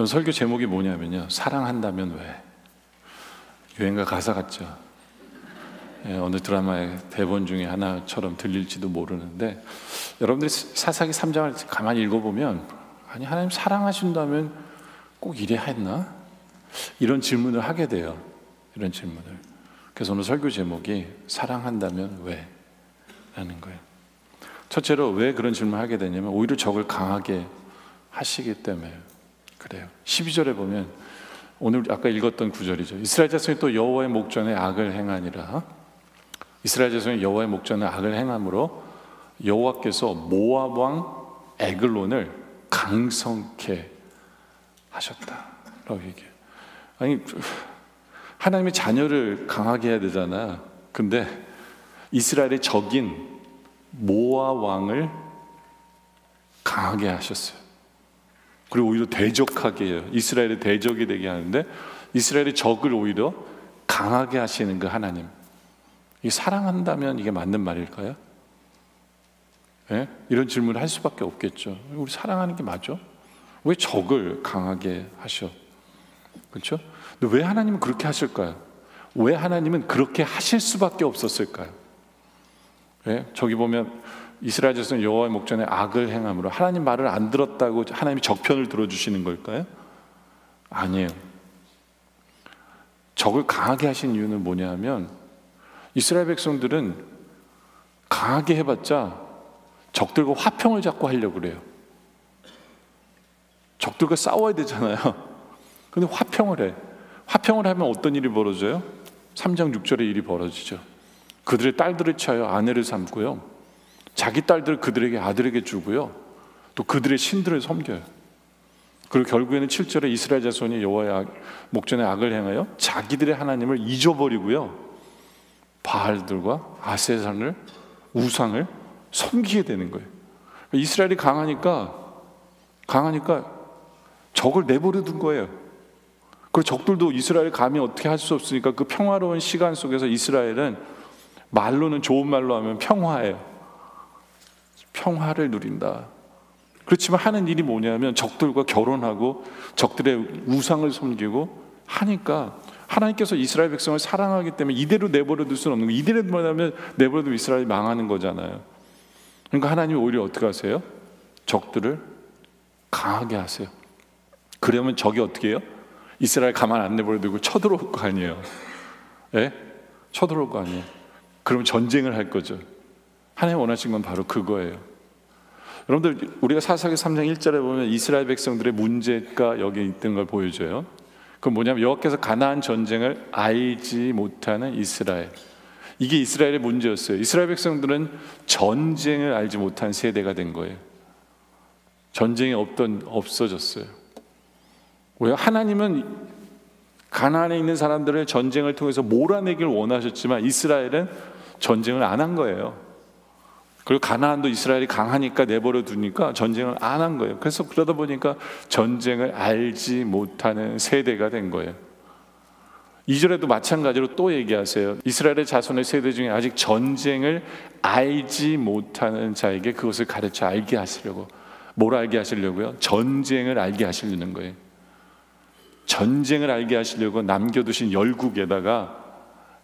설교 제목이 뭐냐면요, 사랑한다면 왜? 유행가 가사 같죠? 어느 드라마의 대본 중에 하나처럼 들릴지도 모르는데, 여러분들이 사사기 3장을 가만히 읽어보면, 아니 하나님 사랑하신다면 꼭 이래야 했나? 이런 질문을 하게 돼요. 이런 질문을. 그래서 오늘 설교 제목이 사랑한다면 왜? 라는 거예요. 첫째로 왜 그런 질문을 하게 되냐면, 오히려 적을 강하게 하시기 때문에 그래요. 12절에 보면, 오늘 아까 읽었던 구절이죠. 이스라엘 자손이 또 여호와의 목전에 악을 행하니라. 이스라엘 자손이 여호와의 목전에 악을 행함으로 여호와께서 모압 왕 에글론을 강성케 하셨다라고 얘기해요. 아니, 하나님의 자녀를 강하게 해야 되잖아. 근데 이스라엘의 적인 모압 왕을 강하게 하셨어요. 그리고 오히려 대적하게 해요. 이스라엘의 대적이 되게 하는데, 이스라엘의 적을 오히려 강하게 하시는 그 하나님, 이 사랑한다면 이게 맞는 말일까요? 예? 이런 질문을 할 수밖에 없겠죠. 우리 사랑하는 게 맞아? 왜 적을 강하게 하셔? 그렇죠? 근데 왜 하나님은 그렇게 하실까요? 왜 하나님은 그렇게 하실 수밖에 없었을까요? 예? 저기 보면 이스라엘 자손은 여호와의 목전에 악을 행함으로, 하나님 말을 안 들었다고 하나님이 적편을 들어주시는 걸까요? 아니에요. 적을 강하게 하신 이유는 뭐냐 하면, 이스라엘 백성들은 강하게 해봤자 적들과 화평을 자꾸 하려고 그래요. 적들과 싸워야 되잖아요. 근데 화평을 해. 화평을 하면 어떤 일이 벌어져요? 3장 6절에 일이 벌어지죠. 그들의 딸들을 취하여 아내를 삼고요, 자기 딸들을 그들에게 아들에게 주고요, 또 그들의 신들을 섬겨요. 그리고 결국에는 7절에 이스라엘 자손이 여호와의 목전에 악을 행하여 자기들의 하나님을 잊어버리고요, 바알들과 아세산을, 우상을 섬기게 되는 거예요. 이스라엘이 강하니까 적을 내버려 둔 거예요. 그 적들도 이스라엘 감히 어떻게 할 수 없으니까, 그 평화로운 시간 속에서 이스라엘은, 말로는 좋은 말로 하면 평화예요. 평화를 누린다. 그렇지만 하는 일이 뭐냐면, 적들과 결혼하고 적들의 우상을 섬기고 하니까, 하나님께서 이스라엘 백성을 사랑하기 때문에 이대로 내버려 둘 수는 없는 거예요. 이대로 내버려 두면 이스라엘이 망하는 거잖아요. 그러니까 하나님이 오히려 어떻게 하세요? 적들을 강하게 하세요. 그러면 적이 어떻게 해요? 이스라엘 가만 안 내버려 두고 쳐들어올 거 아니에요. 예? 쳐들어올 거 아니에요. 그럼 전쟁을 할 거죠. 하나님 원하신 건 바로 그거예요. 여러분들, 우리가 사사기 3장 1절에 보면 이스라엘 백성들의 문제가 여기 있던 걸 보여줘요. 그건 뭐냐면, 여호와께서 가나안 전쟁을 알지 못하는 이스라엘, 이게 이스라엘의 문제였어요. 이스라엘 백성들은 전쟁을 알지 못한 세대가 된 거예요. 전쟁이 없어졌어요. 왜? 하나님은 가나안에 있는 사람들을 전쟁을 통해서 몰아내기를 원하셨지만, 이스라엘은 전쟁을 안 한 거예요. 그리고 가나안도 이스라엘이 강하니까 내버려 두니까 전쟁을 안 한 거예요. 그래서 그러다 보니까 전쟁을 알지 못하는 세대가 된 거예요. 2절에도 마찬가지로 또 얘기하세요. 이스라엘의 자손의 세대 중에 아직 전쟁을 알지 못하는 자에게 그것을 가르쳐 알게 하시려고. 뭘 알게 하시려고요? 전쟁을 알게 하시려는 거예요. 전쟁을 알게 하시려고 남겨두신 열국에다가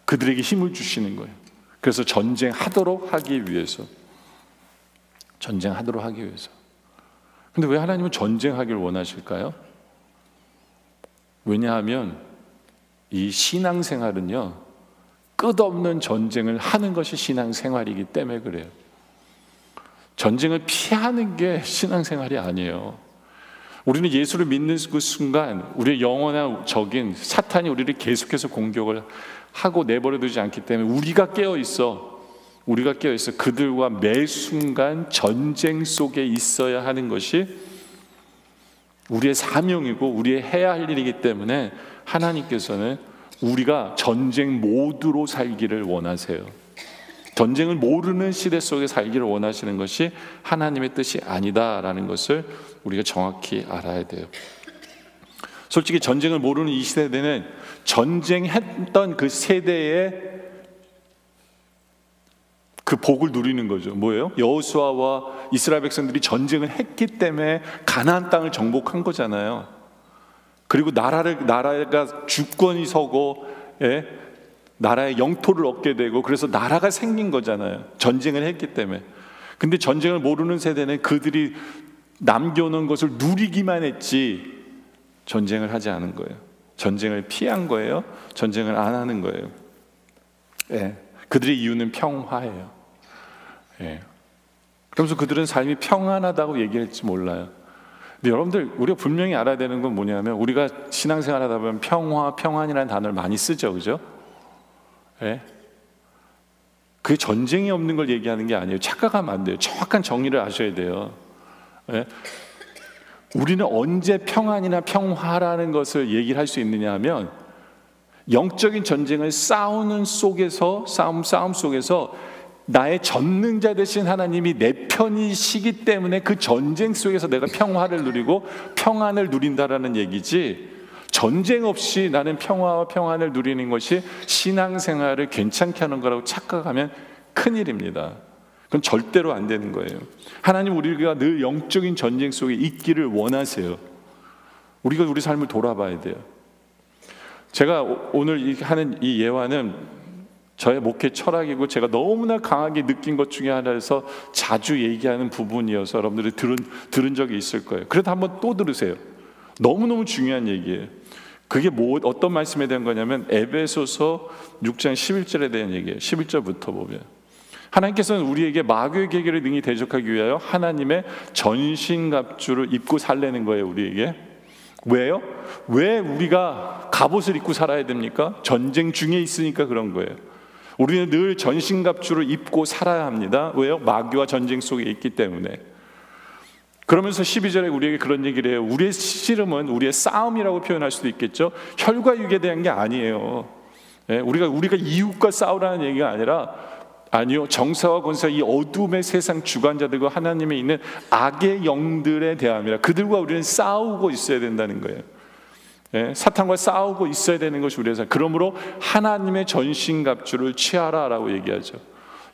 그들에게 힘을 주시는 거예요. 그래서 전쟁하도록 하기 위해서. 근데 왜 하나님은 전쟁하기를 원하실까요? 왜냐하면 이 신앙생활은요, 끝없는 전쟁을 하는 것이 신앙생활이기 때문에 그래요. 전쟁을 피하는 게 신앙생활이 아니에요. 우리는 예수를 믿는 그 순간, 우리의 영원한 적인 사탄이 우리를 계속해서 공격을 하고 내버려두지 않기 때문에 우리가 깨어있어 그들과 매 순간 전쟁 속에 있어야 하는 것이 우리의 사명이고 우리의 해야 할 일이기 때문에, 하나님께서는 우리가 전쟁 모드로 살기를 원하세요. 전쟁을 모르는 시대 속에 살기를 원하시는 것이 하나님의 뜻이 아니다라는 것을 우리가 정확히 알아야 돼요. 솔직히 전쟁을 모르는 이 세대는 전쟁했던 그 세대의 그 복을 누리는 거죠. 뭐예요? 여호수아와 이스라엘 백성들이 전쟁을 했기 때문에 가나안 땅을 정복한 거잖아요. 그리고 나라가 주권이 서고, 예? 나라의 영토를 얻게 되고, 그래서 나라가 생긴 거잖아요. 전쟁을 했기 때문에. 근데 전쟁을 모르는 세대는 그들이 남겨놓은 것을 누리기만 했지 전쟁을 하지 않은 거예요. 전쟁을 피한 거예요. 전쟁을 안 하는 거예요. 예. 그들의 이유는 평화예요. 예. 그러면서 그들은 삶이 평안하다고 얘기할지 몰라요. 근데 여러분들, 우리가 분명히 알아야 되는 건 뭐냐면, 우리가 신앙생활 하다 보면 평화, 평안이라는 단어를 많이 쓰죠, 그죠? 예? 그게 전쟁이 없는 걸 얘기하는 게 아니에요. 착각하면 안 돼요. 정확한 정의를 아셔야 돼요. 예? 우리는 언제 평안이나 평화라는 것을 얘기를 할 수 있느냐 하면, 영적인 전쟁을 싸움 속에서 나의 전능자 되신 하나님이 내 편이시기 때문에 그 전쟁 속에서 내가 평화를 누리고 평안을 누린다라는 얘기지, 전쟁 없이 나는 평화와 평안을 누리는 것이 신앙생활을 괜찮게 하는 거라고 착각하면 큰일입니다. 그건 절대로 안 되는 거예요. 하나님, 우리가 늘 영적인 전쟁 속에 있기를 원하세요. 우리가 우리 삶을 돌아봐야 돼요. 제가 오늘 하는 이 예화는 저의 목회 철학이고 제가 너무나 강하게 느낀 것 중에 하나여서 자주 얘기하는 부분이어서 여러분들이 들은 적이 있을 거예요. 그래도 한번 또 들으세요. 너무너무 중요한 얘기예요. 그게 어떤 말씀에 대한 거냐면, 에베소서 6장 11절에 대한 얘기예요. 11절부터 보면 하나님께서는 우리에게 마귀의 계계를 능히 대적하기 위하여 하나님의 전신갑주를 입고 살라는 거예요. 우리에게. 왜요? 왜 우리가 갑옷을 입고 살아야 됩니까? 전쟁 중에 있으니까 그런 거예요. 우리는 늘 전신갑주를 입고 살아야 합니다. 왜요? 마귀와 전쟁 속에 있기 때문에. 그러면서 12절에 우리에게 그런 얘기를 해요. 우리의 씨름은 우리의 싸움이라고 표현할 수도 있겠죠. 혈과 육에 대한 게 아니에요. 예, 우리가 이웃과 싸우라는 얘기가 아니요, 정사와 권사, 이 어둠의 세상 주관자들과 하나님에 있는 악의 영들에 대함이라. 그들과 우리는 싸우고 있어야 된다는 거예요. 예, 사탄과 싸우고 있어야 되는 것이 우리의 삶. 그러므로 하나님의 전신갑주를 취하라라고 얘기하죠.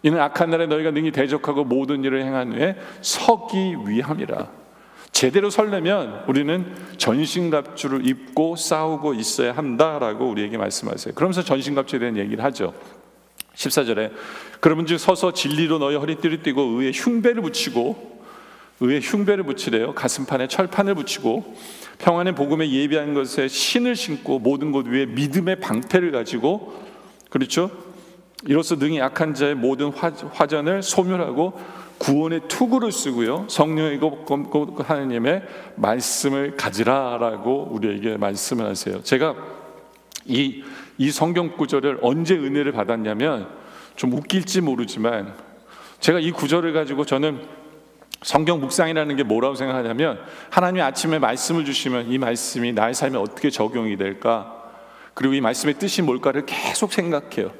이는 악한 날에 너희가 능히 대적하고 모든 일을 행한 후에 서기 위함이라. 제대로 설려면 우리는 전신갑주를 입고 싸우고 있어야 한다라고 우리에게 말씀하세요. 그러면서 전신갑주에 대한 얘기를 하죠. 14절에 그러면즉 서서 진리로 너희 허리띠를 띠고 의의 흉배를 붙이래요. 가슴판에 철판을 붙이고 평안의 복음에 예비한 것에 신을 신고 모든 것 위에 믿음의 방패를 가지고, 그렇죠? 이로써 능히 약한 자의 모든 화전을 소멸하고 구원의 투구를 쓰고요, 성령이고 하나님의 말씀을 가지라라고 우리에게 말씀을 하세요. 제가 이 성경 구절을 언제 은혜를 받았냐면, 좀 웃길지 모르지만 제가 이 구절을 가지고 저는 성경 묵상이라는 게 뭐라고 생각하냐면, 하나님이 아침에 말씀을 주시면 이 말씀이 나의 삶에 어떻게 적용이 될까, 그리고 이 말씀의 뜻이 뭘까를 계속 생각해요.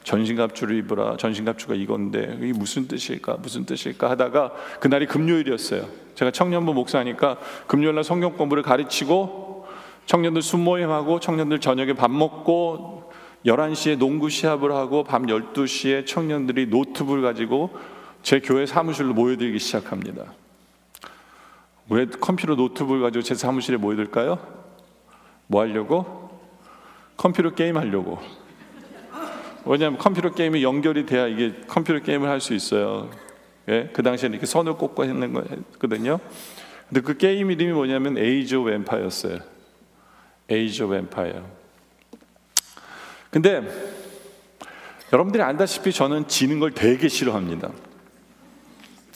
전신갑주를 입으라. 전신갑주가 이건데 이게 무슨 뜻일까 하다가 그날이 금요일이었어요. 제가 청년부 목사니까 금요일날 성경 공부를 가르치고 청년들 순모임하고 청년들 저녁에 밥 먹고 11시에 농구 시합을 하고 밤 12시에 청년들이 노트북을 가지고 제 교회 사무실로 모여들기 시작합니다. 왜 컴퓨터 노트북을 가지고 제 사무실에 모여들까요? 뭐 하려고? 컴퓨터 게임 하려고. 왜냐하면 컴퓨터 게임이 연결이 돼야 이게 컴퓨터 게임을 할 수 있어요. 예? 그 당시에는 이렇게 선을 꽂고 했는 거거든요. 근데 그 게임 이름이 뭐냐면 에이지 오브 엠파이어였어요. 에이지 오브 엠파이어. 근데 여러분들이 안다시피 저는 지는 걸 되게 싫어합니다.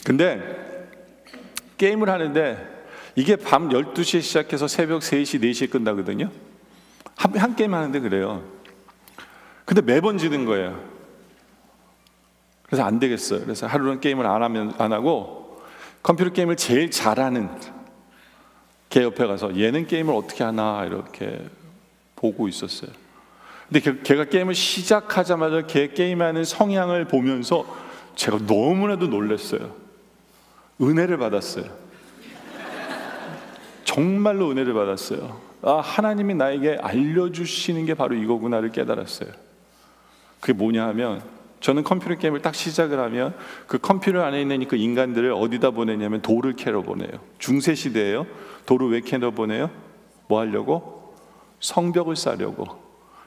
근데 게임을 하는데 이게 밤 12시에 시작해서 새벽 3시, 4시에 끝나거든요. 한 게임 하는데 그래요. 근데 매번 지는 거예요. 그래서 안 되겠어요. 그래서 하루는 게임을 안 하고 컴퓨터 게임을 제일 잘하는 걔 옆에 가서 얘는 게임을 어떻게 하나 이렇게 보고 있었어요. 근데 걔가 게임을 시작하자마자 걔 게임하는 성향을 보면서 제가 너무나도 놀랐어요. 은혜를 받았어요. 정말로 은혜를 받았어요. 아, 하나님이 나에게 알려주시는 게 바로 이거구나를 깨달았어요. 그게 뭐냐 하면, 저는 컴퓨터 게임을 딱 시작을 하면 그 컴퓨터 안에 있는 그 인간들을 어디다 보내냐면 돌을 캐러 보내요. 중세 시대예요. 돌을 왜 캐러 보내요? 뭐 하려고? 성벽을 쌓으려고.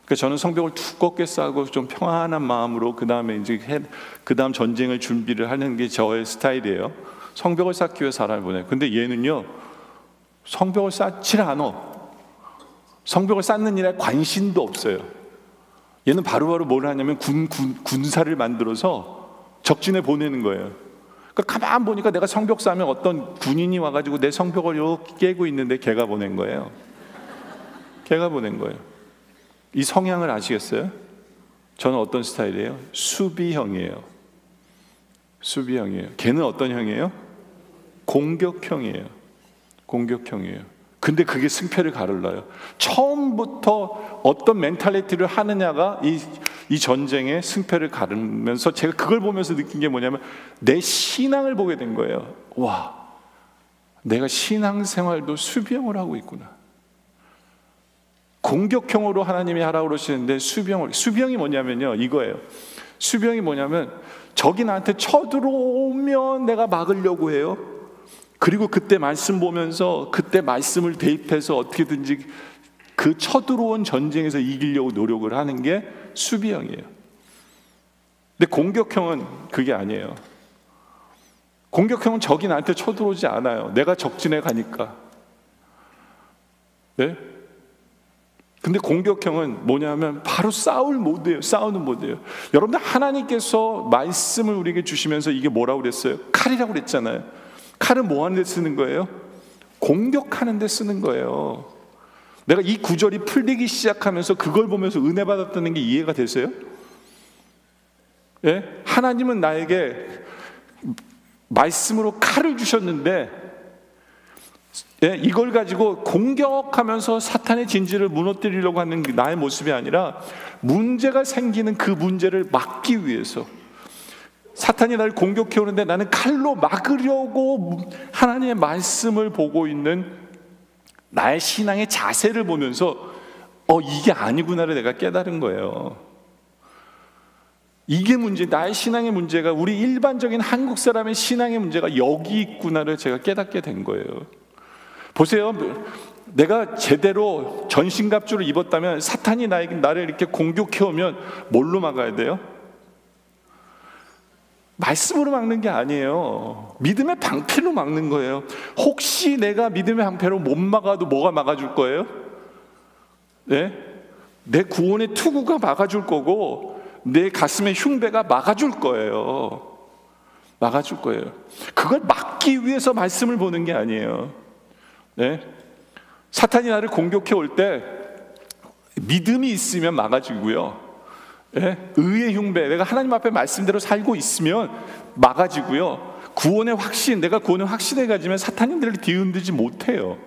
그러니까 저는 성벽을 두껍게 쌓고 좀 평안한 마음으로 그 다음에 전쟁을 준비를 하는 게 저의 스타일이에요. 성벽을 쌓기 위해 사람을 보내요. 근데 얘는요, 성벽을 쌓질 않아. 성벽을 쌓는 일에 관심도 없어요. 얘는 바로바로 뭘 하냐면 군사를 만들어서 적진에 보내는 거예요. 그러니까 가만 보니까 내가 성벽 쌓으면 어떤 군인이 와가지고 내 성벽을 이렇게 깨고 있는데 걔가 보낸 거예요. 걔가 보낸 거예요. 이 성향을 아시겠어요? 저는 어떤 스타일이에요? 수비형이에요. 수비형이에요. 걔는 어떤 형이에요? 공격형이에요. 공격형이에요. 근데 그게 승패를 가르러요. 처음부터 어떤 멘탈리티를 하느냐가 이 전쟁의 승패를 가르면서 제가 그걸 보면서 느낀 게 뭐냐면 내 신앙을 보게 된 거예요. 와, 내가 신앙생활도 수비형을 하고 있구나. 공격형으로 하나님이 하라고 그러시는데 수비형이 뭐냐면요, 이거예요. 수비형이 뭐냐면 적이 나한테 쳐들어오면 내가 막으려고 해요. 그리고 그때 말씀 보면서 그때 말씀을 대입해서 어떻게든지 그 쳐들어온 전쟁에서 이기려고 노력을 하는 게 수비형이에요. 근데 공격형은 그게 아니에요. 공격형은 적이 나한테 쳐들어오지 않아요. 내가 적진에 가니까. 네? 근데 공격형은 뭐냐면 바로 싸우는 모드예요. 여러분들, 하나님께서 말씀을 우리에게 주시면서 이게 뭐라고 그랬어요? 칼이라고 그랬잖아요. 칼은 뭐 하는 데 쓰는 거예요? 공격하는 데 쓰는 거예요. 내가 이 구절이 풀리기 시작하면서 그걸 보면서 은혜 받았다는 게 이해가 되세요? 예? 하나님은 나에게 말씀으로 칼을 주셨는데, 예, 이걸 가지고 공격하면서 사탄의 진지를 무너뜨리려고 하는 나의 모습이 아니라 문제가 생기는 그 문제를 막기 위해서, 사탄이 나를 공격해 오는데 나는 칼로 막으려고 하나님의 말씀을 보고 있는 나의 신앙의 자세를 보면서 이게 아니구나를 내가 깨달은 거예요. 이게 나의 신앙의 문제가, 우리 일반적인 한국 사람의 신앙의 문제가 여기 있구나를 제가 깨닫게 된 거예요. 보세요. 내가 제대로 전신갑주를 입었다면 사탄이 나를 이렇게 공격해 오면 뭘로 막아야 돼요? 말씀으로 막는 게 아니에요. 믿음의 방패로 막는 거예요. 혹시 내가 믿음의 방패로 못 막아도 뭐가 막아줄 거예요? 네? 내 구원의 투구가 막아줄 거고 내 가슴의 흉배가 막아줄 거예요. 막아줄 거예요. 그걸 막기 위해서 말씀을 보는 게 아니에요. 네? 사탄이 나를 공격해 올 때 믿음이 있으면 막아지고요. 예? 의의 흉배, 내가 하나님 앞에 말씀대로 살고 있으면 막아지고요. 구원의 확신, 내가 구원의 확신을 가지면 사탄이 나를 뒤흔들지 못해요.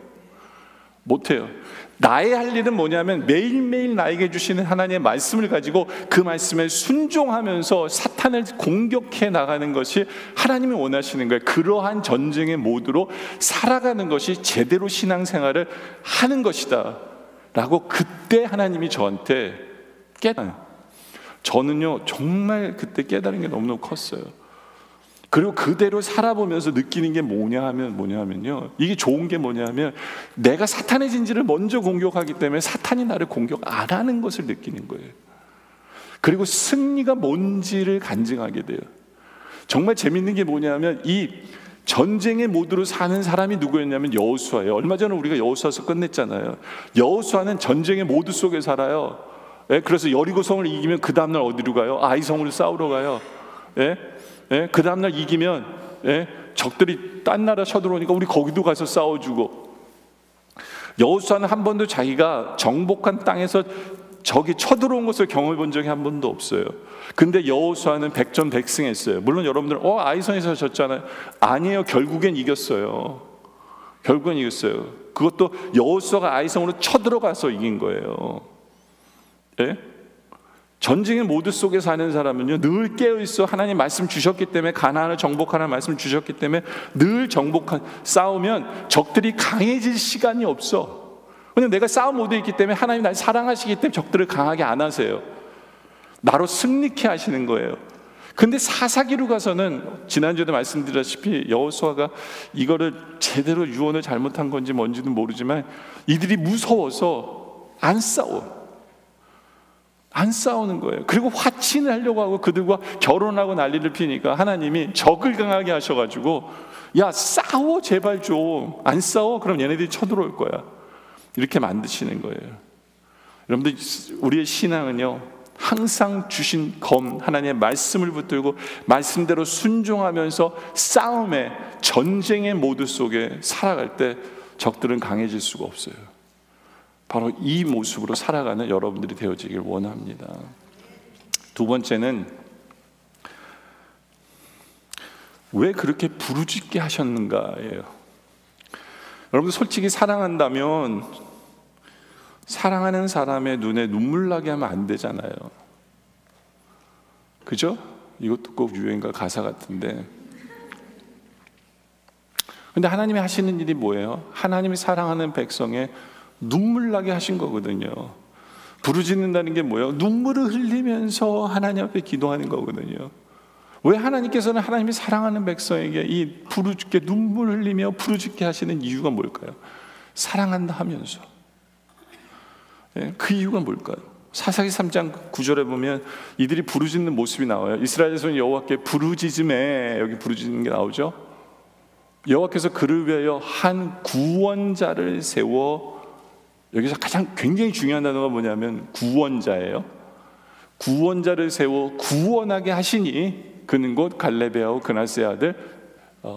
나의 할 일은 뭐냐면 매일매일 나에게 주시는 하나님의 말씀을 가지고 그 말씀에 순종하면서 사탄을 공격해 나가는 것이 하나님이 원하시는 거예요. 그러한 전쟁의 모드로 살아가는 것이 제대로 신앙생활을 하는 것이다 라고 그때 하나님이 저한테 깨달아요. 저는요, 정말 그때 깨달은 게 너무너무 컸어요. 그리고 그대로 살아보면서 느끼는 게 뭐냐면요, 이게 좋은 게 뭐냐면 내가 사탄의 진지를 먼저 공격하기 때문에 사탄이 나를 공격 안 하는 것을 느끼는 거예요. 그리고 승리가 뭔지를 간증하게 돼요. 정말 재밌는 게 뭐냐면 이 전쟁의 모드로 사는 사람이 누구였냐면 여호수아예요. 얼마 전에 우리가 여호수아서 끝냈잖아요. 여호수아는 전쟁의 모드 속에 살아요. 예? 그래서 여리고성을 이기면 그 다음날 어디로 가요? 아이성으로 싸우러 가요. 예? 예? 그 다음날 이기면, 예? 적들이 딴 나라 쳐들어오니까 우리 거기도 가서 싸워주고. 여호수아는 한 번도 자기가 정복한 땅에서 적이 쳐들어온 것을 경험해 본 적이 한 번도 없어요. 근데 여호수아는 백전백승했어요. 물론 여러분들은 아이성에서 졌잖아요. 아니에요. 결국엔 이겼어요. 그것도 여호수아가 아이성으로 쳐들어가서 이긴 거예요. 예? 전쟁의 모드 속에 사는 사람은요, 늘 깨어있어. 하나님 말씀 주셨기 때문에, 가나안을 정복하라는 말씀 주셨기 때문에 늘 싸우면 적들이 강해질 시간이 없어. 왜냐면 내가 싸움 모드에 있기 때문에 하나님 날 사랑하시기 때문에 적들을 강하게 안 하세요. 나로 승리케 하시는 거예요. 근데 사사기로 가서는 지난주에도 말씀드렸다시피 여호수아가 이거를 제대로 유언을 잘못한 건지 뭔지는 모르지만 이들이 무서워서 안 싸우는 거예요. 그리고 화친을 하려고 하고 그들과 결혼하고 난리를 피니까 하나님이 적을 강하게 하셔가지고 야, 싸워 제발 좀. 안 싸워? 그럼 얘네들이 쳐들어올 거야. 이렇게 만드시는 거예요. 여러분들, 우리의 신앙은요, 항상 주신 하나님의 말씀을 붙들고 말씀대로 순종하면서 싸움의, 전쟁의 모드 속에 살아갈 때 적들은 강해질 수가 없어요. 바로 이 모습으로 살아가는 여러분들이 되어지길 원합니다. 두 번째는, 왜 그렇게 부르짖게 하셨는가예요. 여러분들 솔직히 사랑한다면 사랑하는 사람의 눈에 눈물 나게 하면 안 되잖아요. 그죠? 이것도 꼭 유행가 가사 같은데. 근데 하나님이 하시는 일이 뭐예요? 하나님이 사랑하는 백성의 눈물 나게 하신 거거든요. 부르짖는다는 게 뭐예요? 눈물을 흘리면서 하나님 앞에 기도하는 거거든요. 왜 하나님께서는 하나님이 사랑하는 백성에게 이 부르짖게 눈물 흘리며 부르짖게 하시는 이유가 뭘까요? 사랑한다 하면서. 그 이유가 뭘까요? 사사기 3장 9절에 보면 이들이 부르짖는 모습이 나와요. 이스라엘에서는 여호와께 부르짖음에, 여기 부르짖는 게 나오죠. 여호와께서 그를 위하여 한 구원자를 세워, 여기서 가장 굉장히 중요한 단어가 뭐냐면 구원자예요. 구원자를 세워 구원하게 하시니 그는 곧 갈렙의 그나스의 아들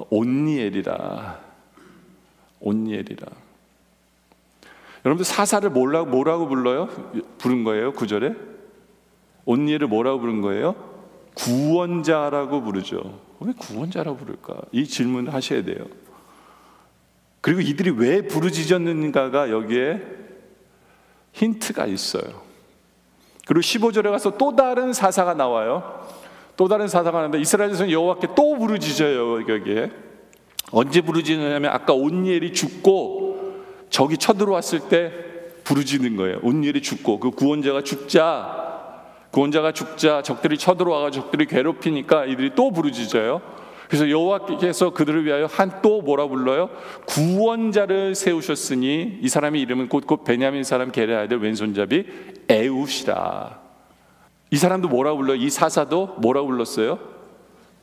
온니엘이라. 여러분들 사사를 뭐라고 불러요? 부른 거예요? 9절에 온니엘을 뭐라고 부른 거예요? 구원자라고 부르죠. 왜 구원자라고 부를까? 이 질문을 하셔야 돼요. 그리고 이들이 왜 부르짖었는가가 여기에 힌트가 있어요. 그리고 15절에 가서 또 다른 사사가 나와요. 또 다른 사사가 나는데 이스라엘에서는 여호와께 또 부르짖어요. 여기에 언제 부르짖느냐면 아까 온니엘이 죽고 적이 쳐들어왔을 때 부르짖는 거예요. 온니엘이 죽고 그 구원자가 죽자 적들이 쳐들어와가지고 적들이 괴롭히니까 이들이 또 부르짖어요. 그래서 여호와께서 그들을 위하여 또 뭐라 불러요? 구원자를 세우셨으니 이 사람의 이름은 곧 베냐민 사람 게레 아들 왼손잡이 에훗이라. 이 사람도 뭐라고 불러요? 이 사사도 뭐라고 불렀어요?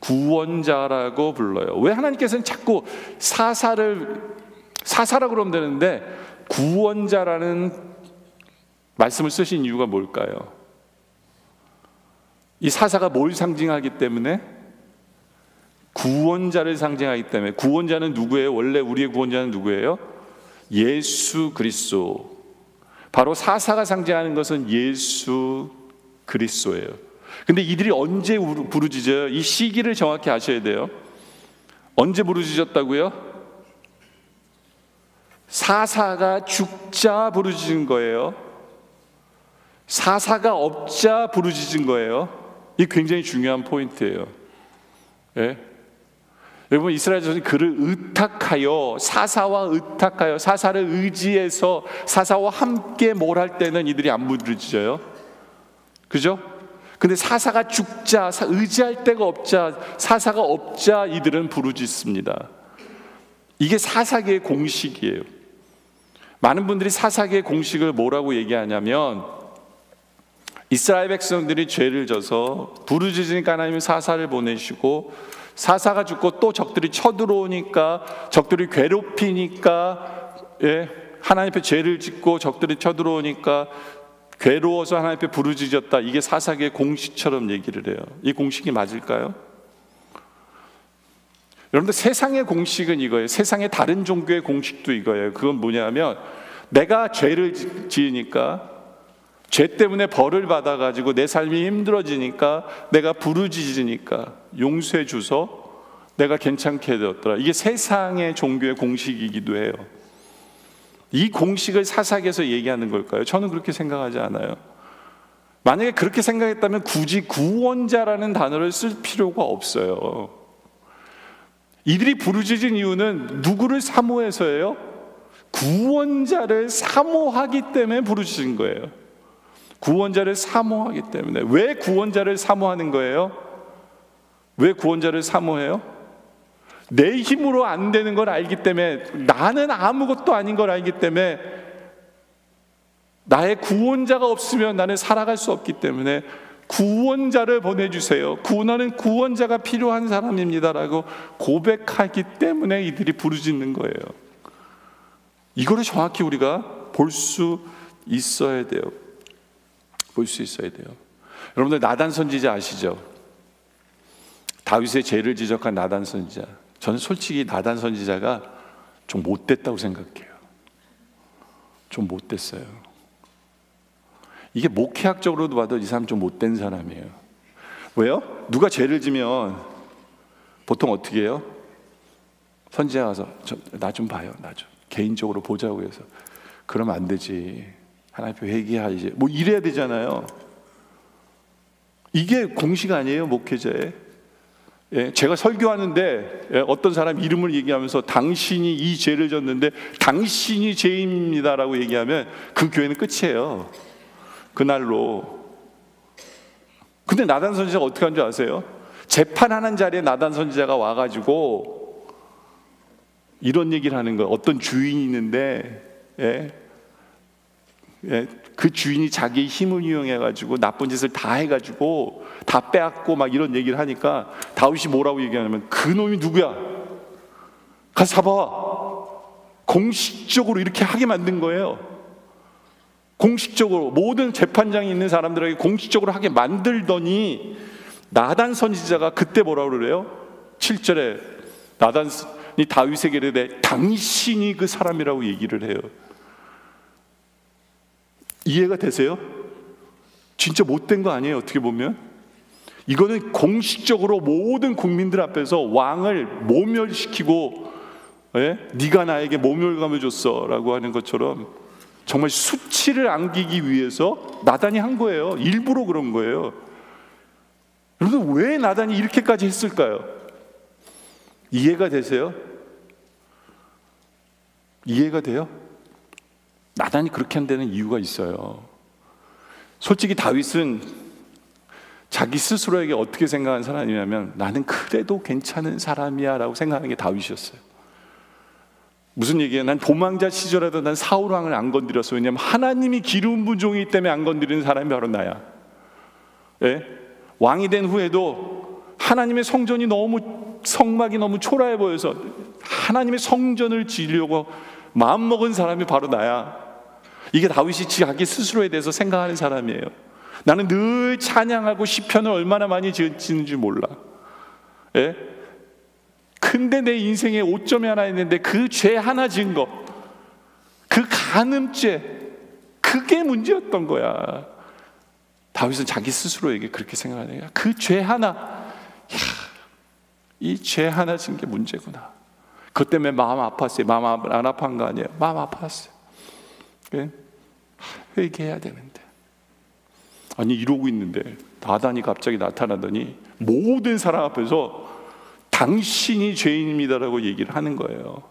구원자라고 불러요. 왜 하나님께서는 자꾸 사사라고 그러면 되는데 구원자라는 말씀을 쓰신 이유가 뭘까요? 이 사사가 뭘 상징하기 때문에? 구원자를 상징하기 때문에. 구원자는 누구예요? 원래 우리의 구원자는 누구예요? 예수 그리스도. 바로 사사가 상징하는 것은 예수 그리스도예요. 근데 이들이 언제 부르짖어요? 이 시기를 정확히 아셔야 돼요. 언제 부르짖었다고요? 사사가 죽자 부르짖은 거예요. 사사가 없자 부르짖은 거예요. 이 굉장히 중요한 포인트예요. 예? 여러분, 이스라엘 자손이 그를 의탁하여, 사사를 의지해서 사사와 함께 뭘 할 때는 이들이 안 부르짖어요. 그죠? 근데 사사가 죽자, 의지할 데가 없자, 사사가 없자 이들은 부르짖습니다. 이게 사사계의 공식이에요. 많은 분들이 사사계의 공식을 뭐라고 얘기하냐면, 이스라엘 백성들이 죄를 져서 부르짖으니까 하나님이 사사를 보내시고, 사사가 죽고 또 적들이 쳐들어오니까, 적들이 괴롭히니까, 하나님 앞에 죄를 짓고 적들이 쳐들어오니까 괴로워서 하나님 앞에 부르짖었다. 이게 사사계의 공식처럼 얘기를 해요. 이 공식이 맞을까요? 여러분들, 세상의 공식은 이거예요. 세상의 다른 종교의 공식도 이거예요. 그건 뭐냐면, 내가 죄를 지으니까, 죄 때문에 벌을 받아가지고 내 삶이 힘들어지니까, 내가 부르짖으니까 용서해 줘서 내가 괜찮게 되었더라. 이게 세상의 종교의 공식이기도 해요. 이 공식을 사사계에서 얘기하는 걸까요? 저는 그렇게 생각하지 않아요. 만약에 그렇게 생각했다면 굳이 구원자라는 단어를 쓸 필요가 없어요. 이들이 부르짖은 이유는 누구를 사모해서예요? 구원자를 사모하기 때문에 부르짖은 거예요. 구원자를 사모하기 때문에. 왜 구원자를 사모하는 거예요? 왜 구원자를 사모해요? 내 힘으로 안 되는 걸 알기 때문에, 나는 아무것도 아닌 걸 알기 때문에 나의 구원자가 없으면 나는 살아갈 수 없기 때문에 구원자를 보내주세요. 구원하는 구원자가 필요한 사람입니다라고 고백하기 때문에 이들이 부르짖는 거예요. 이거를 정확히 우리가 볼 수 있어야 돼요. 볼 수 있어야 돼요. 여러분들 나단 선지자 아시죠? 다윗의 죄를 지적한 나단 선지자. 저는 솔직히 나단 선지자가 좀 못됐다고 생각해요. 좀 못됐어요. 이게 목회학적으로도 봐도 이 사람 좀 못된 사람이에요. 왜요? 누가 죄를 지면 보통 어떻게 해요? 선지자 가서 나 좀 봐요. 나 좀 개인적으로 보자고 해서 그러면 안 되지. 하나님 앞에 회개하지. 뭐 이래야 되잖아요. 이게 공식 아니에요, 목회자의. 예, 제가 설교하는데 어떤 사람 이름을 얘기하면서 당신이 이 죄를 졌는데 당신이 죄인입니다라고 얘기하면 그 교회는 끝이에요. 그날로. 근데 나단 선지자가 어떻게 한 줄 아세요? 재판하는 자리에 나단 선지자가 와가지고 이런 얘기를 하는 거예요. 어떤 주인이 있는데 그 주인이 자기의 힘을 이용해가지고 나쁜 짓을 다 해가지고 다 빼앗고 막 이런 얘기를 하니까 다윗이 뭐라고 얘기하냐면 그 놈이 누구야? 가서 잡아와. 공식적으로 이렇게 하게 만든 거예요. 공식적으로 모든 재판장이 있는 사람들에게 공식적으로 하게 만들더니 나단 선지자가 그때 뭐라고 그래요? 7절에 나단이 다윗에게 이르되 당신이 그 사람이라고 얘기를 해요. 이해가 되세요? 진짜 못된 거 아니에요, 어떻게 보면? 이거는 공식적으로 모든 국민들 앞에서 왕을 모멸시키고 네가 나에게 모멸감을 줬어 라고 하는 것처럼 정말 수치를 안기기 위해서 나단이 한 거예요. 일부러 그런 거예요. 여러분, 왜 나단이 이렇게까지 했을까요? 이해가 되세요? 이해가 돼요? 나단이 그렇게 한 데는 이유가 있어요. 솔직히 다윗은 자기 스스로에게 어떻게 생각하는 사람이냐면 나는 그래도 괜찮은 사람이야 라고 생각하는 게 다윗이었어요. 무슨 얘기예요? 난 도망자 시절에도 난 사울 왕을 안 건드렸어. 왜냐하면 하나님이 기름 부은 종이기 때문에 안 건드리는 사람이 바로 나야. 예? 왕이 된 후에도 하나님의 성전이 너무 성막이 너무 초라해 보여서 하나님의 성전을 지으려고 마음먹은 사람이 바로 나야. 이게 다윗이 자기 스스로에 대해서 생각하는 사람이에요. 나는 늘 찬양하고 시편을 얼마나 많이 지은지 몰라. 예? 근데 내 인생에 오점이 하나 있는데 그 죄 하나 지은 거, 그 간음죄, 그게 문제였던 거야. 다윗은 자기 스스로에게 그렇게 생각하는 거야. 그 죄 하나, 이 죄 하나 지은 게 문제구나. 그것 때문에 마음 아팠어요. 마음 안 아픈 거 아니에요. 마음 아팠어요. 예? 회개해야 되는데. 아니 이러고 있는데 나단이 갑자기 나타나더니 모든 사람 앞에서 당신이 죄인입니다라고 얘기를 하는 거예요.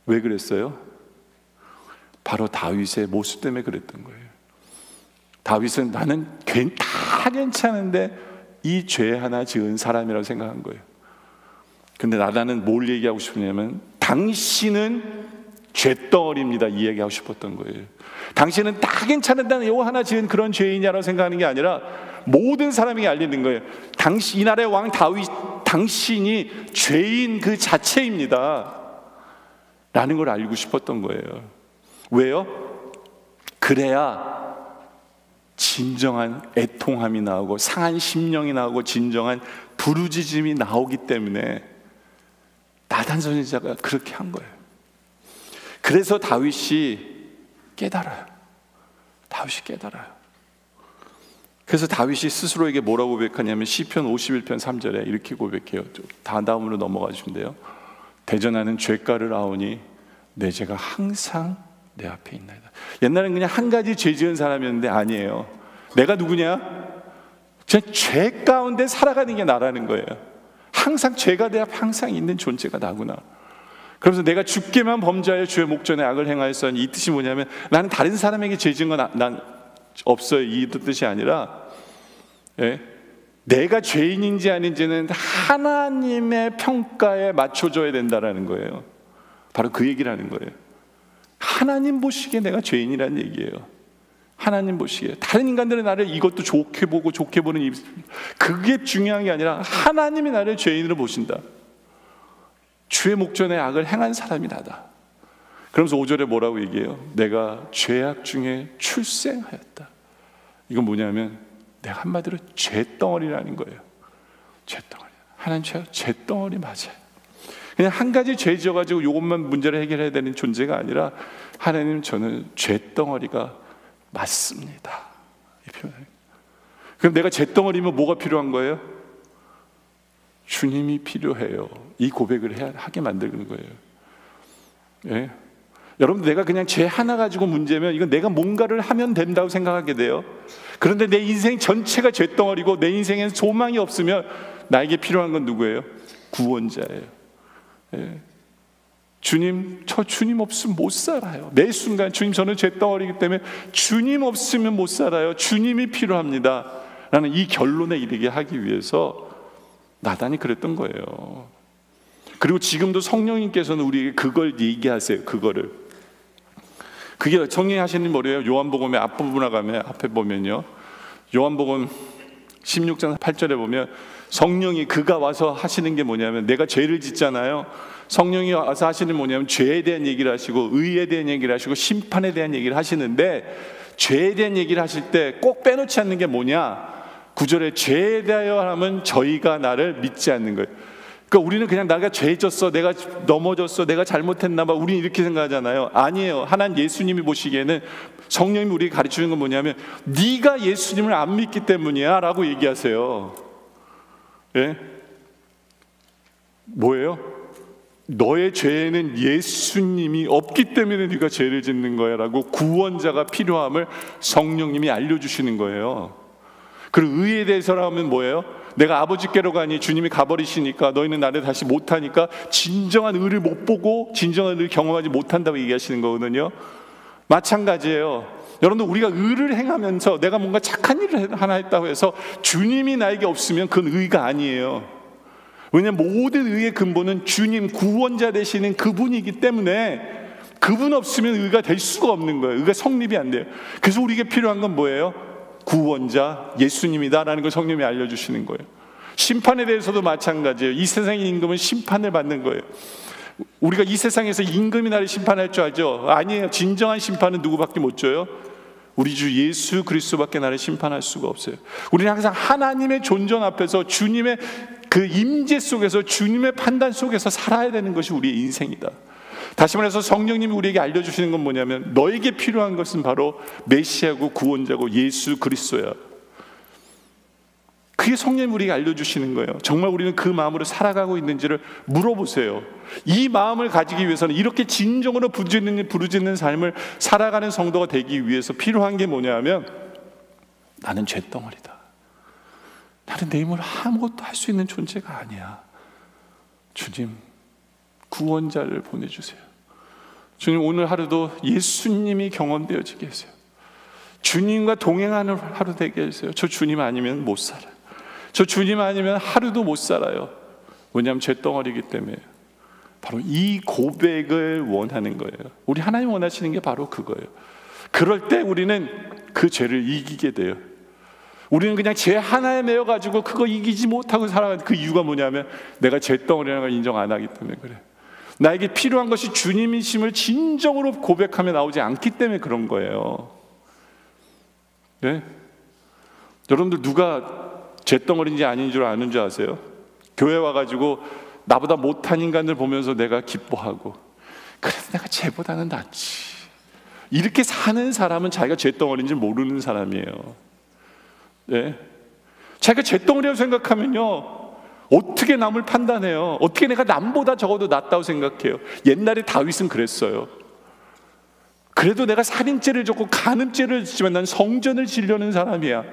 왜 그랬어요? 바로 다윗의 모습 때문에 그랬던 거예요. 다윗은 나는 다 괜찮은데 이 죄 하나 지은 사람이라고 생각한 거예요. 근데 나단은 뭘 얘기하고 싶으냐면 당신은 죄덩어리입니다 이 얘기하고 싶었던 거예요. 당신은 다 괜찮은데 요 하나 지은 그런 죄인이라고 생각하는 게 아니라 모든 사람에게 알리는 거예요. 이 나라의 왕 다윗, 당신이 죄인 그 자체입니다 라는 걸 알고 싶었던 거예요. 왜요? 그래야 진정한 애통함이 나오고 상한 심령이 나오고 진정한 부르짖음이 나오기 때문에 나단 선지자가 그렇게 한 거예요. 그래서 다윗이 깨달아요. 다윗이 깨달아요. 그래서 다윗이 스스로에게 뭐라고 고백하냐면 시편 51편 3절에 이렇게 고백해요. 다음으로 넘어가 주시면 대전하는 죄가를 아오니 내 죄가 항상 내 앞에 있나이다. 옛날엔 그냥 한 가지 죄 지은 사람이었는데 아니에요. 내가 누구냐? 죄 가운데 살아가는 게 나라는 거예요. 항상 죄가 내 앞에 항상 있는 존재가 나구나. 그래서 내가 주께만 범죄하여 주의 목전에 악을 행하였으니 이 뜻이 뭐냐면 나는 다른 사람에게 죄 지은 건 난 없어요. 이 뜻이 아니라 내가 죄인인지 아닌지는 하나님의 평가에 맞춰줘야 된다라는 거예요. 바로 그 얘기를 하는 거예요. 하나님 보시기에 내가 죄인이라는 얘기예요. 하나님 보시기에. 다른 인간들은 나를 이것도 좋게 보고 좋게 보는 그게 중요한 게 아니라 하나님이 나를 죄인으로 보신다. 주의 목전에 악을 행한 사람이 나다. 그러면서 5절에 뭐라고 얘기해요? 내가 죄악 중에 출생하였다. 이건 뭐냐면 내가 한마디로 죄덩어리라는 거예요. 죄덩어리. 하나님 죄덩어리 맞아요. 그냥 한 가지 죄 지어가지고 이것만 문제를 해결해야 되는 존재가 아니라 하나님, 저는 죄덩어리가 맞습니다. 이 표현. 그럼 내가 죄덩어리면 뭐가 필요한 거예요? 주님이 필요해요. 이 고백을 하게 만드는 거예요. 예? 여러분, 내가 그냥 죄 하나 가지고 문제면 이건 내가 뭔가를 하면 된다고 생각하게 돼요. 그런데 내 인생 전체가 죄덩어리고 내 인생엔 소망이 없으면 나에게 필요한 건 누구예요? 구원자예요. 예. 주님, 저 주님 없으면 못 살아요. 매 순간 주님, 저는 죄덩어리이기 때문에 주님 없으면 못 살아요. 주님이 필요합니다 라는 이 결론에 이르게 하기 위해서 나단이 그랬던 거예요. 그리고 지금도 성령님께서는 우리에게 그걸 얘기하세요. 그게 성령이 하시는 뭐래요? 요한복음의 앞부분에 가면, 앞에 보면요, 요한복음 16장 8절에 보면 성령이 그가 와서 하시는 게 뭐냐면, 내가 죄를 짓잖아요. 성령이 와서 하시는 뭐냐면 죄에 대한 얘기를 하시고 의에 대한 얘기를 하시고 심판에 대한 얘기를 하시는데, 죄에 대한 얘기를 하실 때 꼭 빼놓지 않는 게 뭐냐? 9절에 죄에 대하여 하면 저희가 나를 믿지 않는 거예요. 그러니까 우리는 그냥 내가 죄졌어, 내가 넘어졌어, 내가 잘못했나 봐, 우리는 이렇게 생각하잖아요. 아니에요. 하나님 예수님이 보시기에는, 성령님이 우리에게 가르치는 건 뭐냐면 네가 예수님을 안 믿기 때문이야 라고 얘기하세요. 예? 뭐예요? 너의 죄에는 예수님이 없기 때문에 네가 죄를 짓는 거야 라고 구원자가 필요함을 성령님이 알려주시는 거예요. 그리고 의에 대해서라면 뭐예요? 내가 아버지께로 가니 주님이 가버리시니까 너희는 나를 다시 못하니까 진정한 의를 못 보고 진정한 의를 경험하지 못한다고 얘기하시는 거거든요. 마찬가지예요. 여러분들, 우리가 의를 행하면서 내가 뭔가 착한 일을 하나 했다고 해서 주님이 나에게 없으면 그건 의가 아니에요. 왜냐하면 모든 의의 근본은 주님, 구원자 되시는 그분이기 때문에 그분 없으면 의가 될 수가 없는 거예요. 의가 성립이 안 돼요. 그래서 우리에게 필요한 건 뭐예요? 구원자 예수님이다라는 걸 성령님이 알려주시는 거예요. 심판에 대해서도 마찬가지예요. 이 세상의 임금은 심판을 받는 거예요. 우리가 이 세상에서 임금이 나를 심판할 줄 알죠? 아니에요. 진정한 심판은 누구밖에 못 줘요? 우리 주 예수 그리스도밖에 나를 심판할 수가 없어요. 우리는 항상 하나님의 존전 앞에서 주님의 그 임재 속에서, 주님의 판단 속에서 살아야 되는 것이 우리의 인생이다. 다시 말해서 성령님이 우리에게 알려주시는 건 뭐냐면, 너에게 필요한 것은 바로 메시아고 구원자고 예수 그리스도야. 그게 성령님이 우리에게 알려주시는 거예요. 정말 우리는 그 마음으로 살아가고 있는지를 물어보세요. 이 마음을 가지기 위해서는, 이렇게 진정으로 부르짖는 삶을 살아가는 성도가 되기 위해서 필요한 게 뭐냐면, 나는 죄덩어리다. 나는 내 힘으로 아무것도 할 수 있는 존재가 아니야. 주님, 구원자를 보내주세요. 주님, 오늘 하루도 예수님이 경험되어지게 해주세요. 주님과 동행하는 하루 되게 해주세요. 저 주님 아니면 못 살아요. 저 주님 아니면 하루도 못 살아요. 왜냐하면 죄덩어리이기 때문에. 바로 이 고백을 원하는 거예요. 우리 하나님 원하시는 게 바로 그거예요. 그럴 때 우리는 그 죄를 이기게 돼요. 우리는 그냥 죄 하나에 매여가지고 그거 이기지 못하고 살아가는 그 이유가 뭐냐면, 내가 죄덩어리라는 걸 인정 안 하기 때문에 그래. 나에게 필요한 것이 주님이심을 진정으로 고백하며 나오지 않기 때문에 그런 거예요. 네? 여러분들, 누가 죄덩어리인지 아닌 줄 아는 줄 아세요? 교회 와가지고 나보다 못한 인간들 보면서 내가 기뻐하고, 그래도 내가 쟤보다는 낫지, 이렇게 사는 사람은 자기가 죄덩어리인지 모르는 사람이에요. 네? 자기가 죄덩어리라고 생각하면요, 어떻게 남을 판단해요? 어떻게 내가 남보다 적어도 낫다고 생각해요? 옛날에 다윗은 그랬어요. 그래도 내가 살인죄를 졌고 간음죄를 짓지만 난 성전을 지려는 사람이야.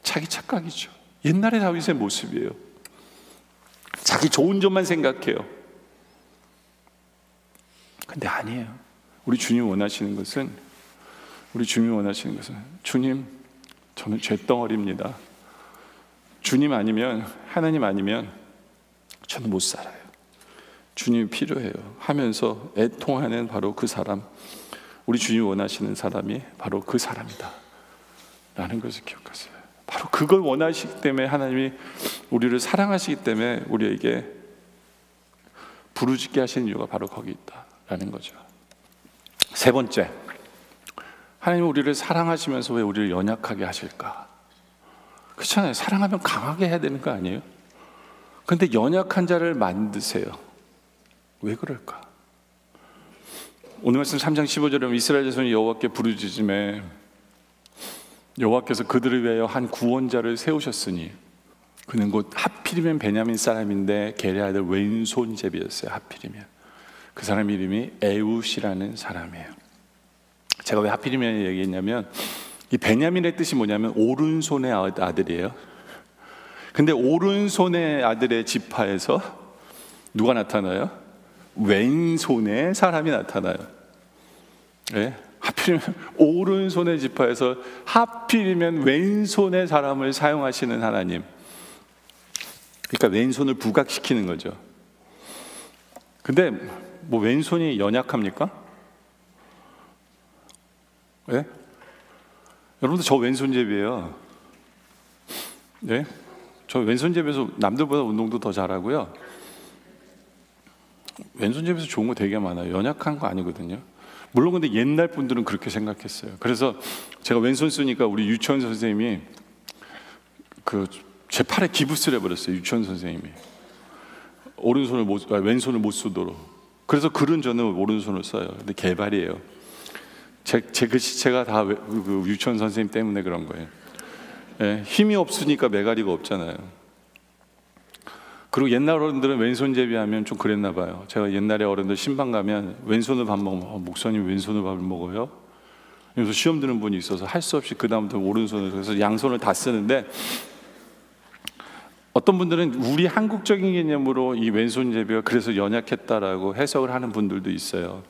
자기 착각이죠. 옛날에 다윗의 모습이에요. 자기 좋은 점만 생각해요. 근데 아니에요. 우리 주님 원하시는 것은, 주님, 저는 죄덩어리입니다. 주님 아니면, 하나님 아니면 저는 못 살아요. 주님이 필요해요 하면서 애통하는 바로 그 사람, 우리 주님이 원하시는 사람이 바로 그 사람이다 라는 것을 기억하세요. 바로 그걸 원하시기 때문에 하나님이 우리를 사랑하시기 때문에 우리에게 부르짖게 하시는 이유가 바로 거기 있다라는 거죠. 세 번째, 하나님은 우리를 사랑하시면서 왜 우리를 연약하게 하실까? 그렇잖아요. 사랑하면 강하게 해야 되는 거 아니에요? 그런데 연약한 자를 만드세요. 왜 그럴까? 오늘 말씀 3장 15절에 보면 이스라엘 자손이 여호와께 부르짖음에 여호와께서 그들을 위하여 한 구원자를 세우셨으니 그는 곧 하필이면 베냐민 사람인데 게레 아들 왼손 제비였어요. 하필이면 그 사람 이름이 에웃이라는 사람이에요. 제가 왜 하필이면 얘기했냐면 이 베냐민의 뜻이 뭐냐면 오른손의 아들이에요. 근데 오른손의 아들의 지파에서 누가 나타나요? 왼손의 사람이 나타나요. 네? 하필이면 오른손의 지파에서 하필이면 왼손의 사람을 사용하시는 하나님. 그러니까 왼손을 부각시키는 거죠. 근데 뭐 왼손이 연약합니까? 네? 여러분들 저 왼손잡이에요. 네? 저 왼손잡이에서 남들보다 운동도 더 잘하고요. 왼손잡이에서 좋은 거 되게 많아요. 연약한 거 아니거든요. 물론 근데 옛날 분들은 그렇게 생각했어요. 그래서 제가 왼손 쓰니까 우리 유치원 선생님이 제 팔에 기부스를 해버렸어요. 유치원 선생님이 왼손을 못 쓰도록. 그래서 글은 저는 오른손을 써요. 근데 개발이에요. 제 글씨체가 다 그 유치원 선생님 때문에 그런 거예요. 예, 힘이 없으니까 메가리가 없잖아요. 그리고 옛날 어른들은 왼손잡이 하면 좀 그랬나 봐요. 제가 옛날에 어른들 신방 가면 왼손을 밥 먹으면 목사님 왼손을 밥을 먹어요? 그래서 시험 드는 분이 있어서 할 수 없이 그 다음부터 오른손을, 그래서 양손을 다 쓰는데 어떤 분들은 우리 한국적인 개념으로 이 왼손잡이가 그래서 연약했다라고 해석을 하는 분들도 있어요.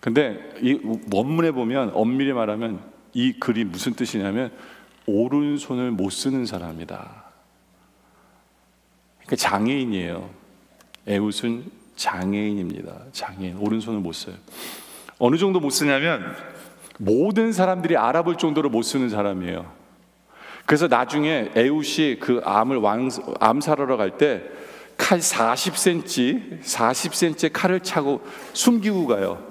근데 이 원문에 보면 엄밀히 말하면 이 글이 무슨 뜻이냐면 오른손을 못 쓰는 사람이다. 그러니까 장애인이에요. 에웃은 장애인입니다. 장애인, 오른손을 못 써요. 어느 정도 못 쓰냐면 모든 사람들이 알아볼 정도로 못 쓰는 사람이에요. 그래서 나중에 에웃이 그 암살하러 갈 때 칼 40cm 칼을 차고 숨기고 가요.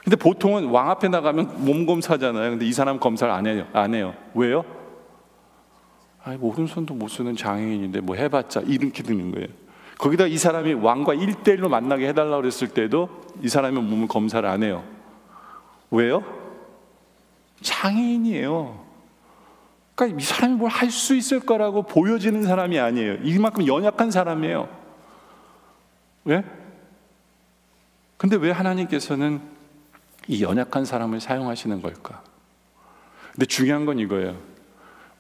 근데 보통은 왕 앞에 나가면 몸 검사하잖아요. 근데 이 사람 검사를 안 해요. 왜요? 아니, 오른손도 못 쓰는 장애인인데 뭐 해봤자 이렇게 되는 거예요. 거기다 이 사람이 왕과 1대1로 만나게 해달라고 그랬을 때도 이 사람의 몸을 검사를 안 해요. 왜요? 장애인이에요. 그러니까 이 사람이 뭘 할 수 있을 거라고 보여지는 사람이 아니에요. 이만큼 연약한 사람이에요. 왜? 근데 왜 하나님께서는 이 연약한 사람을 사용하시는 걸까? 근데 중요한 건 이거예요.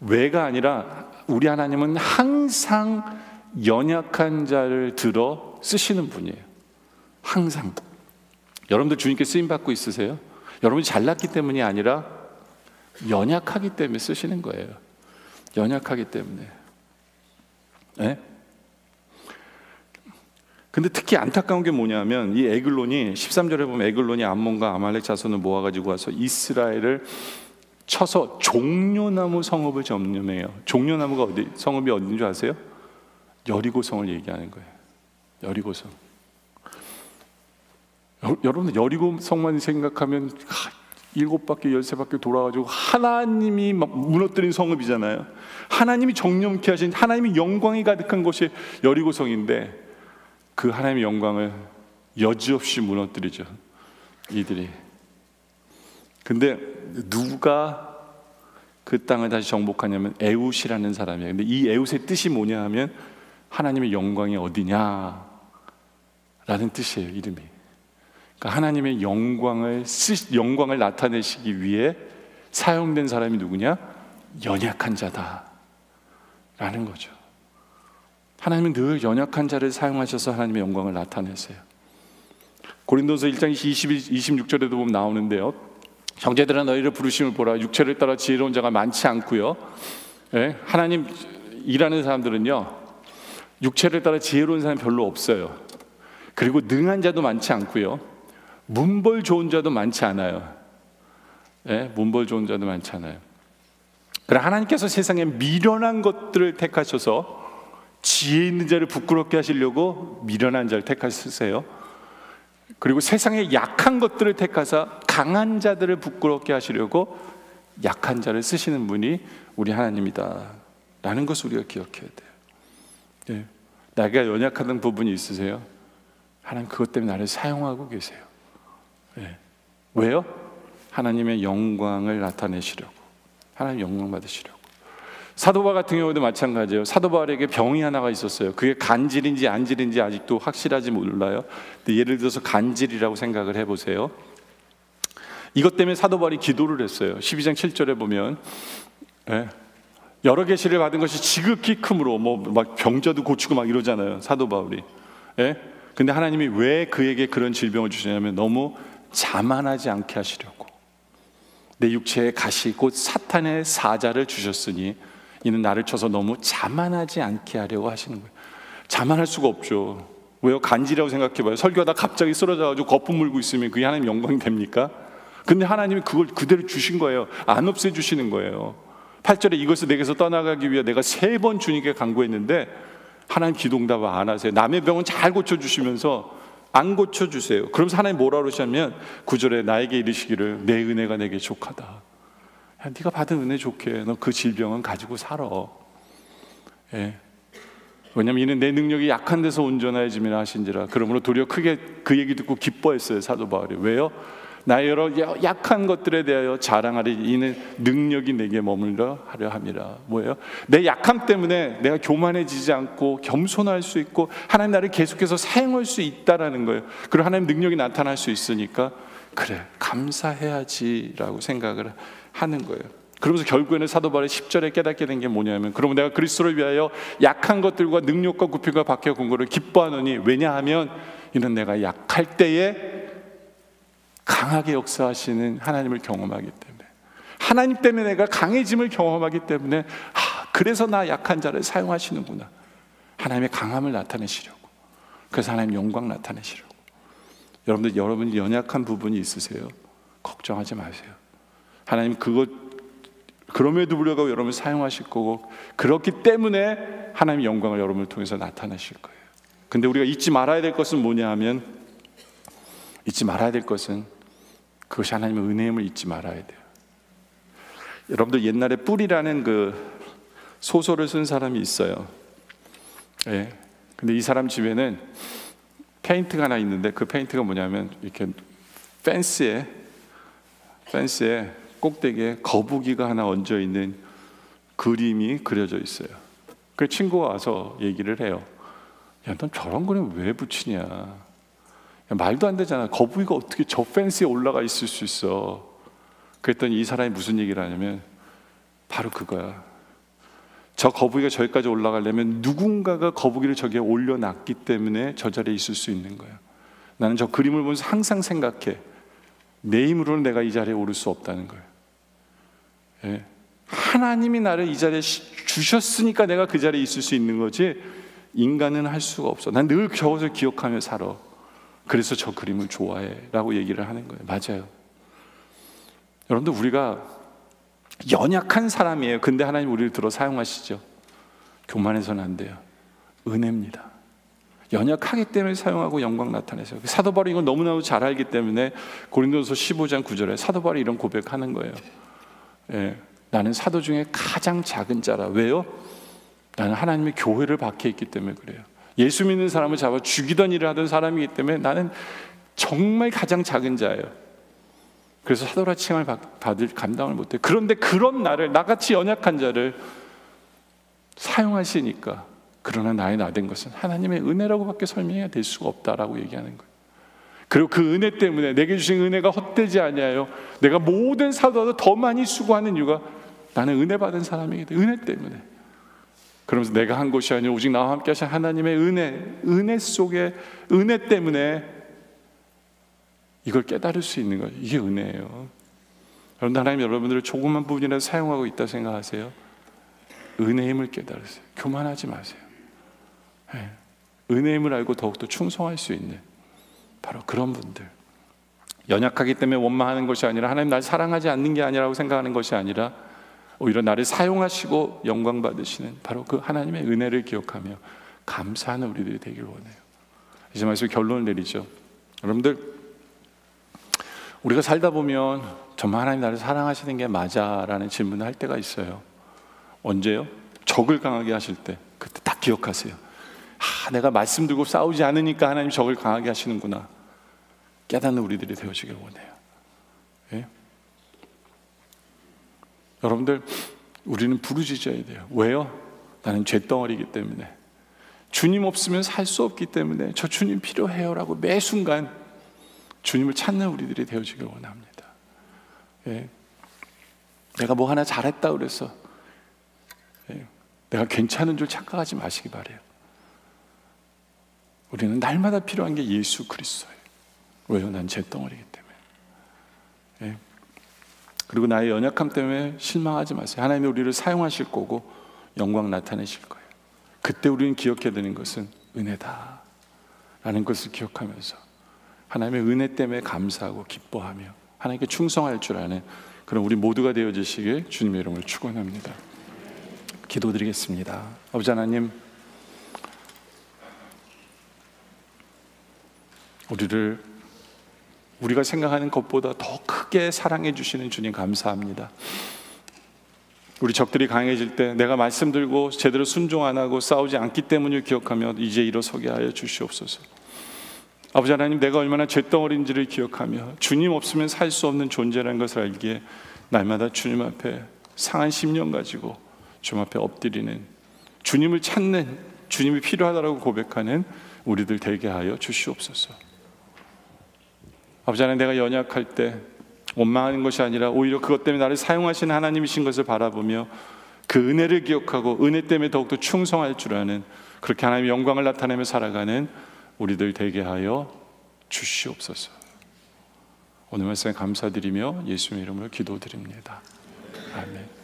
왜가 아니라 우리 하나님은 항상 연약한 자를 들어 쓰시는 분이에요. 항상. 여러분들 주님께 쓰임받고 있으세요? 여러분이 잘났기 때문이 아니라 연약하기 때문에 쓰시는 거예요. 연약하기 때문에. 네? 근데 특히 안타까운 게 뭐냐면 이 에글론이 13절에 보면 에글론이 암몬과 아말렉 자손을 모아가지고 와서 이스라엘을 쳐서 종려나무 성읍을 점령해요. 종려나무가 성읍이 어딘 줄 아세요? 여리고성을 얘기하는 거예요. 여리고성. 여러분 여리고성만 생각하면 7바퀴 13바퀴 돌아가지고 하나님이 막 무너뜨린 성읍이잖아요. 하나님이 정령케 하신, 하나님의 영광이 가득한 곳이 여리고성인데 그 하나님의 영광을 여지없이 무너뜨리죠, 이들이. 근데 누가 그 땅을 다시 정복하냐면 에웃이라는 사람이에요. 근데 이 에웃의 뜻이 뭐냐 하면 하나님의 영광이 어디냐 라는 뜻이에요, 이름이. 그러니까 하나님의 영광을 나타내시기 위해 사용된 사람이 누구냐? 연약한 자다 라는 거죠. 하나님은 늘 연약한 자를 사용하셔서 하나님의 영광을 나타내세요. 고린도서 1장 26절에도 보면 나오는데요, 형제들아 너희를 부르심을 보라. 육체를 따라 지혜로운 자가 많지 않고요. 예? 하나님 일하는 사람들은요, 육체를 따라 지혜로운 사람이 별로 없어요. 그리고 능한 자도 많지 않고요, 문벌 좋은 자도 많지 않아요. 예, 문벌 좋은 자도 많지 않아요. 그러나 하나님께서 세상에 미련한 것들을 택하셔서 지혜 있는 자를 부끄럽게 하시려고 미련한 자를 택하셨어요. 그리고 세상에 약한 것들을 택하사 강한 자들을 부끄럽게 하시려고 약한 자를 쓰시는 분이 우리 하나님이다 라는 것을 우리가 기억해야 돼요. 네. 내가 연약한 부분이 있으세요? 하나님 그것 때문에 나를 사용하고 계세요. 네. 왜요? 하나님의 영광을 나타내시려고, 하나님 영광 받으시려고. 사도 바울 같은 경우도 마찬가지예요. 사도 바울에게 병이 하나가 있었어요. 그게 간질인지 안질인지 아직도 확실하지 몰라요. 근데 예를 들어서 간질이라고 생각을 해보세요. 이것 때문에 사도 바울이 기도를 했어요. 12장 7절에 보면, 예, 여러 계시를 받은 것이 지극히 크므로, 막 병자도 고치고 막 이러잖아요, 사도 바울이. 예? 근데 하나님이 왜 그에게 그런 질병을 주시냐면 너무 자만하지 않게 하시려고. 내 육체에 가시 곧 사탄의 사자를 주셨으니 이는 나를 쳐서 너무 자만하지 않게 하려고 하시는 거예요. 자만할 수가 없죠. 왜요? 간질이라고 생각해봐요. 설교하다 갑자기 쓰러져가지고 거품 물고 있으면 그게 하나님 영광이 됩니까? 근데 하나님이 그걸 그대로 주신 거예요. 안 없애주시는 거예요. 8절에 이것을 내게서 떠나가기 위해 내가 3번 주님께 간구했는데 하나님 기도응답을 안 하세요. 남의 병은 잘 고쳐주시면서 안 고쳐주세요. 그러면서 하나님 뭐라 그러시냐면 9절에 나에게 이르시기를 내 은혜가 내게 족하다. 야, 네가 받은 은혜 좋게 너 그 질병은 가지고 살아. 예. 왜냐하면 이는 내 능력이 약한 데서 온전해짐이라 하신지라. 그러므로 도리어 크게 그 얘기 듣고 기뻐했어요, 사도 바울이. 왜요? 나의 여러 약한 것들에 대하여 자랑하리. 이는 능력이 내게 머물러 하려 함이라. 뭐예요? 내 약함 때문에 내가 교만해지지 않고 겸손할 수 있고 하나님 나를 계속해서 사용할 수 있다라는 거예요. 그리고 하나님 능력이 나타날 수 있으니까 그래 감사해야지라고 생각을 하는 거예요. 그러면서 결국에는 사도 바울이 10절에 깨닫게 된 게 뭐냐면, 그러면 내가 그리스도를 위하여 약한 것들과 능력과 구필과 박해 공고를 기뻐하노니 왜냐하면 이는 내가 약할 때에 강하게 역사하시는 하나님을 경험하기 때문에, 하나님 때문에 내가 강해짐을 경험하기 때문에 그래서 나 약한 자를 사용하시는구나. 하나님의 강함을 나타내시려고. 그래서 하나님 영광 나타내시려고. 여러분들, 여러분이 연약한 부분이 있으세요? 걱정하지 마세요. 하나님 그럼에도 불구하고 여러분을 사용하실 거고, 그렇기 때문에 하나님의 영광을 여러분을 통해서 나타내실 거예요. 근데 우리가 잊지 말아야 될 것은 뭐냐 하면, 잊지 말아야 될 것은 그것이 하나님의 은혜임을 잊지 말아야 돼요. 여러분들 옛날에 뿔이라는 그 소설을 쓴 사람이 있어요. 예. 근데 이 사람 집에는 페인트가 하나 있는데 그 페인트가 뭐냐면 이렇게 펜스에 꼭대기에 거북이가 하나 얹어 있는 그림이 그려져 있어요. 그 친구가 와서 얘기를 해요. 야, 넌 저런 그림 왜 붙이냐? 야, 말도 안 되잖아. 거북이가 어떻게 저 펜스에 올라가 있을 수 있어? 그랬더니 이 사람이 무슨 얘기를 하냐면 바로 그거야. 저 거북이가 저기까지 올라가려면 누군가가 거북이를 저기에 올려놨기 때문에 저 자리에 있을 수 있는 거야. 나는 저 그림을 보면서 항상 생각해. 내 힘으로는 내가 이 자리에 오를 수 없다는 거예요. 예. 하나님이 나를 이 자리에 주셨으니까 내가 그 자리에 있을 수 있는 거지 인간은 할 수가 없어. 난 늘 저것을 기억하며 살아. 그래서 저 그림을 좋아해 라고 얘기를 하는 거예요. 맞아요. 여러분들, 우리가 연약한 사람이에요. 근데 하나님 우리를 들어 사용하시죠. 교만해서는 안 돼요. 은혜입니다. 연약하기 때문에 사용하고 영광 나타내세요. 사도 바울이 이걸 너무나도 잘 알기 때문에 고린도서 15장 9절에 사도 바울이 이런 고백하는 거예요. 예, 나는 사도 중에 가장 작은 자라. 왜요? 나는 하나님의 교회를 박해 있기 때문에 그래요. 예수 믿는 사람을 잡아 죽이던 일을 하던 사람이기 때문에 나는 정말 가장 작은 자예요. 그래서 사도라 칭함을 받을 감당을 못해요. 그런데 그런 나를, 나같이 연약한 자를 사용하시니까, 그러나 나의 나된 것은 하나님의 은혜라고밖에 설명해야 될 수가 없다라고 얘기하는 거예요. 그리고 그 은혜 때문에 내게 주신 은혜가 헛되지 아니하여 내가 모든 사도보다 더 많이 수고하는 이유가 나는 은혜 받은 사람이기 때문에, 은혜 때문에. 그러면서 내가 한 것이 아니라 오직 나와 함께 하신 하나님의 은혜 속에, 은혜 때문에 이걸 깨달을 수 있는 거예요. 이게 은혜예요. 여러분, 하나님 여러분들을 조그만 부분이라도 사용하고 있다 생각하세요. 은혜의 힘을 깨달으세요. 교만하지 마세요. 네. 은혜임을 알고 더욱더 충성할 수 있는 바로 그런 분들, 연약하기 때문에 원망하는 것이 아니라 하나님 나를 사랑하지 않는 게 아니라고 생각하는 것이 아니라 오히려 나를 사용하시고 영광 받으시는 바로 그 하나님의 은혜를 기억하며 감사하는 우리들이 되길 원해요. 이제 말씀 결론을 내리죠. 여러분들, 우리가 살다 보면 정말 하나님 나를 사랑하시는 게 맞아라는 질문을 할 때가 있어요. 언제요? 적을 강하게 하실 때, 그때 딱 기억하세요. 내가 말씀 들고 싸우지 않으니까 하나님 적을 강하게 하시는구나 깨닫는 우리들이 되어지길 원해요. 예? 여러분들, 우리는 부르짖어야 돼요. 왜요? 나는 죄덩어리이기 때문에, 주님 없으면 살 수 없기 때문에 저 주님 필요해요 라고 매 순간 주님을 찾는 우리들이 되어지길 원합니다. 예. 내가 뭐 하나 잘했다 그래서 내가 괜찮은 줄 착각하지 마시기 바래요. 우리는 날마다 필요한 게 예수 그리스도예요. 왜요? 난 죄덩어리이기 때문에. 예. 그리고 나의 연약함 때문에 실망하지 마세요. 하나님이 우리를 사용하실 거고 영광 나타내실 거예요. 그때 우리는 기억해야 되는 것은 은혜다 라는 것을 기억하면서 하나님의 은혜 때문에 감사하고 기뻐하며 하나님께 충성할 줄 아는 그런 우리 모두가 되어지시길 주님의 이름으로 축원합니다. 기도드리겠습니다. 아버지 하나님, 우리가 생각하는 것보다 더 크게 사랑해 주시는 주님 감사합니다. 우리 적들이 강해질 때 내가 말씀 들고 제대로 순종 안 하고 싸우지 않기 때문을 기억하며 이제 일어서게 하여 주시옵소서. 아버지 하나님, 내가 얼마나 죄덩어리인지를 기억하며 주님 없으면 살 수 없는 존재라는 것을 알기에 날마다 주님 앞에 상한 심령 가지고 주님 앞에 엎드리는, 주님을 찾는, 주님이 필요하다고 고백하는 우리들 되게 하여 주시옵소서. 아버지 하나님, 내가 연약할 때 원망하는 것이 아니라 오히려 그것 때문에 나를 사용하시는 하나님이신 것을 바라보며 그 은혜를 기억하고 은혜 때문에 더욱더 충성할 줄 아는, 그렇게 하나님의 영광을 나타내며 살아가는 우리들 되게 하여 주시옵소서. 오늘 말씀에 감사드리며 예수님의 이름으로 기도드립니다. 아멘.